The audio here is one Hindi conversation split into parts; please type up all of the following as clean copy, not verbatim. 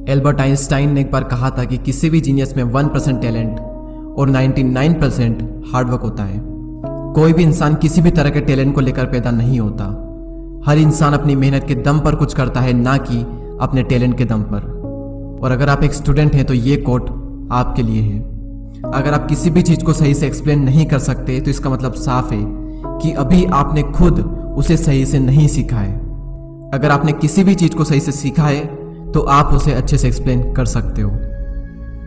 एल्बर्ट आइंस्टाइन ने एक बार कहा था कि किसी भी जीनियस में 1% टैलेंट और 99% हार्डवर्क होता है। कोई भी इंसान किसी भी तरह के टैलेंट को लेकर पैदा नहीं होता। हर इंसान अपनी मेहनत के दम पर कुछ करता है, ना कि अपने टैलेंट के दम पर। और अगर आप एक स्टूडेंट हैं तो ये कोट आपके लिए है। अगर आप किसी भी चीज़ को सही से एक्सप्लेन नहीं कर सकते तो इसका मतलब साफ है कि अभी आपने खुद उसे सही से नहीं सीखा है। अगर आपने किसी भी चीज़ को सही से सीखा है तो आप उसे अच्छे से एक्सप्लेन कर सकते हो।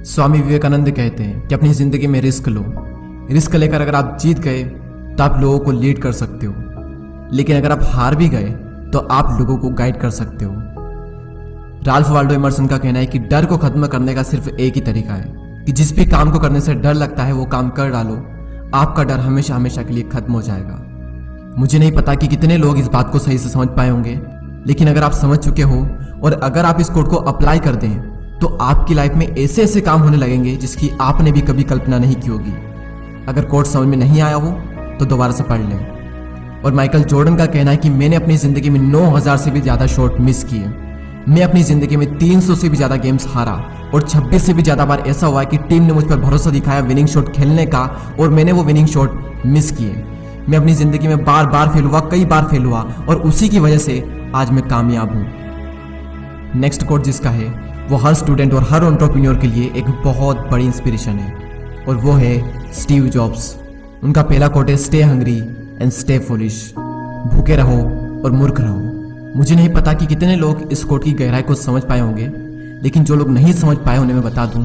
स्वामी विवेकानंद कहते हैं कि अपनी ज़िंदगी में रिस्क लो। रिस्क लेकर अगर आप जीत गए तो आप लोगों को लीड कर सकते हो, लेकिन अगर आप हार भी गए तो आप लोगों को गाइड कर सकते हो। राल्फ वाल्डो एमर्सन का कहना है कि डर को खत्म करने का सिर्फ एक ही तरीका है कि जिस भी काम को करने से डर लगता है वो काम कर डालो, आपका डर हमेशा हमेशा के लिए खत्म हो जाएगा। मुझे नहीं पता कि कितने लोग इस बात को सही से समझ पाए होंगे, लेकिन अगर आप समझ चुके हो और अगर आप इस कोड को अप्लाई कर दें तो आपकी लाइफ में ऐसे ऐसे काम होने लगेंगे जिसकी आपने भी कभी कल्पना नहीं की होगी। अगर कोड समझ में नहीं आया हो तो दोबारा से पढ़ लें। और माइकल जॉर्डन का कहना है कि मैंने अपनी ज़िंदगी में 9000 से भी ज़्यादा शॉट मिस किए। मैं अपनी ज़िंदगी में 300 से भी ज़्यादा गेम्स हारा और 26 से भी ज़्यादा बार ऐसा हुआ है कि टीम ने मुझ पर भरोसा दिखाया विनिंग शॉट खेलने का और मैंने वो विनिंग शॉट मिस किए। मैं अपनी ज़िंदगी में बार बार फेल हुआ, कई बार फेल हुआ और उसी की वजह से आज मैं कामयाब हूँ। नेक्स्ट कोट जिसका है वो हर स्टूडेंट और हर एंटरप्रेन्योर के लिए एक बहुत बड़ी इंस्पिरेशन है और वो है स्टीव जॉब्स। उनका पहला कोट है stay hungry and stay foolish. भूखे रहो और मूर्ख रहो। मुझे नहीं पता कि कितने लोग इस कोट की गहराई को समझ पाए होंगे, लेकिन जो लोग नहीं समझ पाए उन्हें मैं बता दूं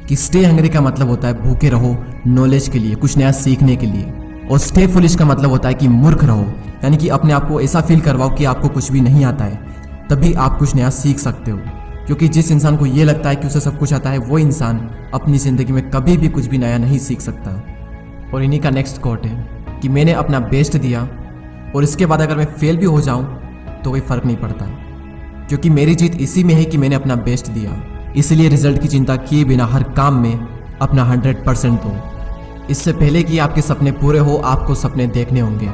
कि स्टे हंग्री का मतलब होता है भूखे रहो नॉलेज के लिए, कुछ नया सीखने के लिए। और स्टे फुलिश का मतलब होता है कि मूर्ख रहो, यानी कि अपने आप को ऐसा फील करवाओ कि आपको कुछ भी नहीं आता है, तभी आप कुछ नया सीख सकते हो। क्योंकि जिस इंसान को ये लगता है कि उसे सब कुछ आता है वो इंसान अपनी ज़िंदगी में कभी भी कुछ भी नया नहीं सीख सकता। और इन्हीं का नेक्स्ट कोट है कि मैंने अपना बेस्ट दिया और इसके बाद अगर मैं फेल भी हो जाऊं तो कोई फ़र्क नहीं पड़ता, क्योंकि मेरी जीत इसी में है कि मैंने अपना बेस्ट दिया। इसलिए रिजल्ट की चिंता किए बिना हर काम में अपना 100% दो। इससे पहले कि आपके सपने पूरे हो आपको सपने देखने होंगे,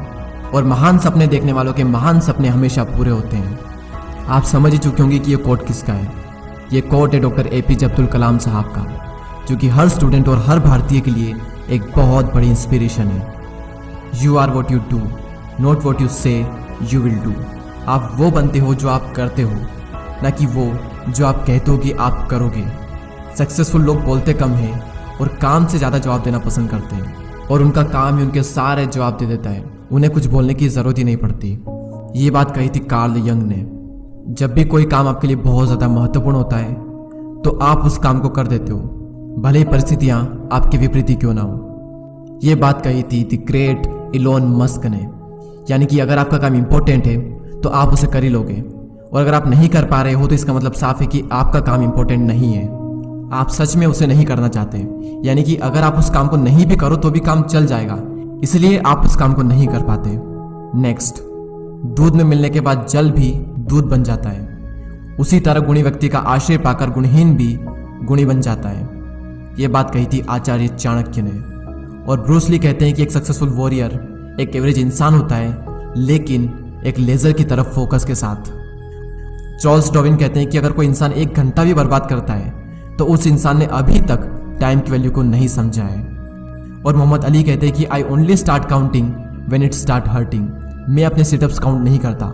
और महान सपने देखने वालों के महान सपने हमेशा पूरे होते हैं। आप समझ ही चुके होंगे कि ये कोट किसका है। ये कोट है डॉक्टर APJ अब्दुल कलाम साहब का, जो कि हर स्टूडेंट और हर भारतीय के लिए एक बहुत बड़ी इंस्पिरेशन है। You are what you do, not what you say you will do. आप वो बनते हो जो आप करते हो, ना कि वो जो आप कहते हो कि आप करोगे। सक्सेसफुल लोग बोलते कम हैं और काम से ज़्यादा जवाब देना पसंद करते हैं, और उनका काम ही उनके सारे जवाब दे देता है। उन्हें कुछ बोलने की ज़रूरत ही नहीं पड़ती। ये बात कही थी कार्ल यंग ने। जब भी कोई काम आपके लिए बहुत ज़्यादा महत्वपूर्ण होता है तो आप उस काम को कर देते हो, भले ही परिस्थितियाँ आपके विपरीत ही क्यों ना हो। ये बात कही थी द ग्रेट इलोन मस्क ने, यानी कि अगर आपका काम इम्पोर्टेंट है तो आप उसे कर ही लोगे, और अगर आप नहीं कर पा रहे हो तो इसका मतलब साफ है कि आपका काम इम्पोर्टेंट नहीं है। आप सच में उसे नहीं करना चाहते, यानी कि अगर आप उस काम को नहीं भी करो तो भी काम चल जाएगा, इसलिए आप उस काम को नहीं कर पाते। नेक्स्ट, दूध में मिलने के बाद जल भी दूध बन जाता है, उसी तरह गुणी व्यक्ति का आश्रय पाकर गुणहीन भी गुणी बन जाता है। यह बात कही थी आचार्य चाणक्य ने। और ब्रूस ली कहते हैं कि एक सक्सेसफुल वॉरियर एक एवरेज इंसान होता है, लेकिन एक लेजर की तरफ फोकस के साथ। चार्ल्स डार्विन कहते हैं कि अगर कोई इंसान 1 घंटा भी बर्बाद करता है तो उस इंसान ने अभी तक टाइम की वैल्यू को नहीं समझा है। और मोहम्मद अली कहते हैं कि I only start counting when it start hurting. मैं अपने सिटअप्स काउंट नहीं करता,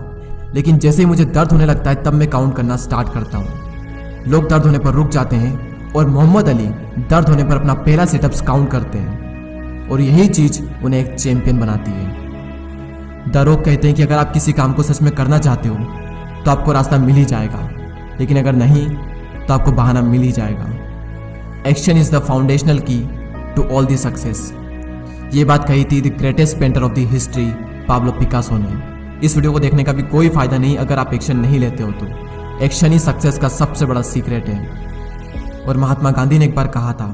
लेकिन जैसे ही मुझे दर्द होने लगता है तब मैं काउंट करना स्टार्ट करता हूँ। लोग दर्द होने पर रुक जाते हैं और मोहम्मद अली दर्द होने पर अपना पहला सिटअप्स काउंट करते हैं, और यही चीज़ उन्हें एक चैंपियन बनाती है। द रॉक कहते हैं कि अगर आप किसी काम को सच में करना चाहते हो तो आपको रास्ता मिल ही जाएगा, लेकिन अगर नहीं तो आपको बहाना मिल ही जाएगा। एक्शन इज द फाउंडेशनल की टू ऑल दी सक्सेस। ये बात कही थी the greatest painter of the history Pablo Picasso ने। इस वीडियो को देखने का भी कोई फायदा नहीं अगर आप एक्शन नहीं लेते हो तो। एक्शन ही सक्सेस का सबसे बड़ा सीक्रेट है। और महात्मा गांधी ने एक बार कहा था,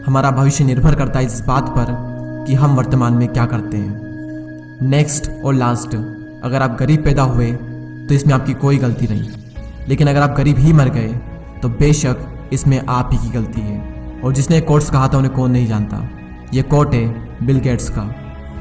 हमारा भविष्य निर्भर करता है इस बात पर कि हम वर्तमान में क्या करते हैं। नेक्स्ट और लास्ट, अगर आप गरीब पैदा हुए तो इसमें आपकी कोई गलती नहीं, लेकिन अगर आप गरीब ही मर गए तो बेशक इसमें आप ही की गलती है। और जिसने कोट्स कहा था उन्हें कौन नहीं जानता। ये कोट है बिल गेट्स का।